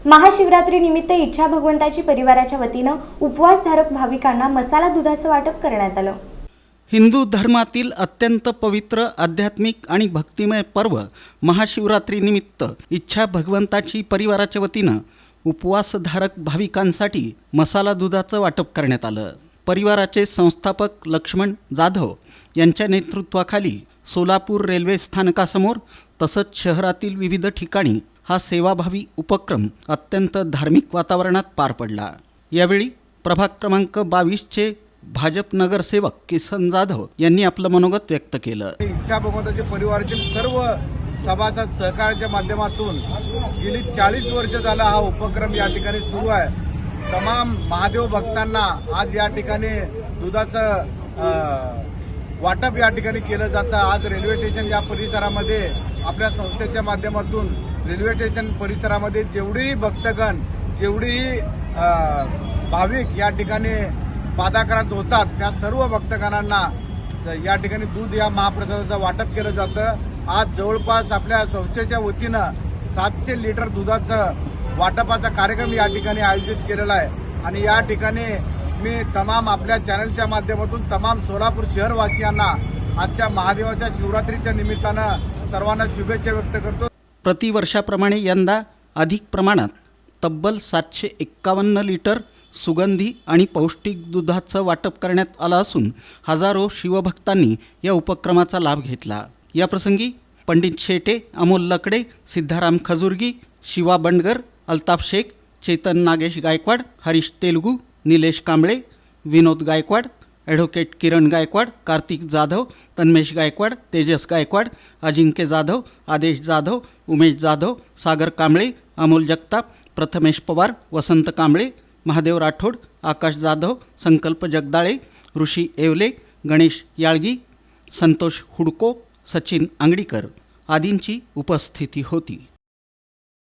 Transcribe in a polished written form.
महाशिवरात्री निमित्त इच्छा भगवंताची परिवाराच्या वतीनं उपवासधारक भाविकांना मसाला दुधाचं वाटप करण्यात आलं। हिंदू धर्मातील अत्यंत पवित्र आध्यात्मिक आणि भक्तिमय पर्व महाशिवरात्रीनिमित्त इच्छा भगवंताची परिवाराच्या वतीनं उपवासधारक भाविकांसाठी मसाला दुधाचं वाटप करण्यात आलं। परिवाराचे संस्थापक लक्ष्मण जाधव यांच्या नेतृत्वाखाली सोलापूर रेल्वे स्थानकासमोर तसंच शहरातील विविध ठिकाणी हा सेवाभावी उपक्रम अत्यंत धार्मिक वातावरणात पार पडला। यावेळी प्रभाग क्रमांक 22चे भाजप नगरसेवक किसन जाधव यांनी आपलं मनोगत व्यक्त केलं। इच्छा भगवंताचे परिवारातील सर्व सभासद सहकार्याच्या माध्यमातून गेली 40 वर्ष झाला हा उपक्रम या ठिकाणी सुरू आहे। तमाम महादेव भक्तांना आज या ठिकाणी दुधाचं वाटप या ठिकाणी केलं जातं। आज रेल्वे स्टेशन या परिसरामध्ये आपल्या संस्थेच्या माध्यमातून रेल्वे स्टेशन परिसरामध्ये जेवढी भक्तगण जेवढी भाविक या ठिकाणी पादाक्रांत होतात त्या सर्व भक्तगणांना या ठिकाणी दूध या महाप्रसादाचं वाटप केलं जातं। आज जवळपास आपल्या संस्थेच्या वतीनं 700 लिटर दुधाचं वाटपाचा कार्यक्रम या ठिकाणी आयोजित केलेला आहे आणि या ठिकाणी मी तमाम आपल्या चॅनलच्या माध्यमातून तमाम सोलापूर शहरवासियांना आजच्या महादेवाच्या शिवरात्रीच्या निमित्तानं सर्वांना शुभेच्छा व्यक्त करतो। प्रतिवर्षाप्रमाणे यंदा अधिक प्रमाणात तब्बल 751 लिटर सुगंधी आणि पौष्टिक दुधाचं वाटप करण्यात आलं असून हजारो शिवभक्तांनी या उपक्रमाचा लाभ घेतला। याप्रसंगी पंडित शेटे, अमोल लकडे, सिद्धाराम खजुर्गी, शिवा बंडगर, अल्ताफ शेख, चेतन नागेश गायकवाड, हरीश तेलुगू, निलेश कांबळे, विनोद गायकवाड, ॲडव्होकेट किरण गायकवाड, कार्तिक जाधव, तन्मेश गायकवाड, तेजस गायकवाड, अजिंक्य जाधव, आदेश जाधव, उमेश जाधव, सागर कांबळे, अमोल जगताप, प्रथमेश पवार, वसंत कांबळे, महादेव राठोड, आकाश जाधव, संकल्प जगदाळे, ऋषी येवले, गणेश याळगी, संतोष हुडको, सचिन अंगडीकर आदींची उपस्थिती होती।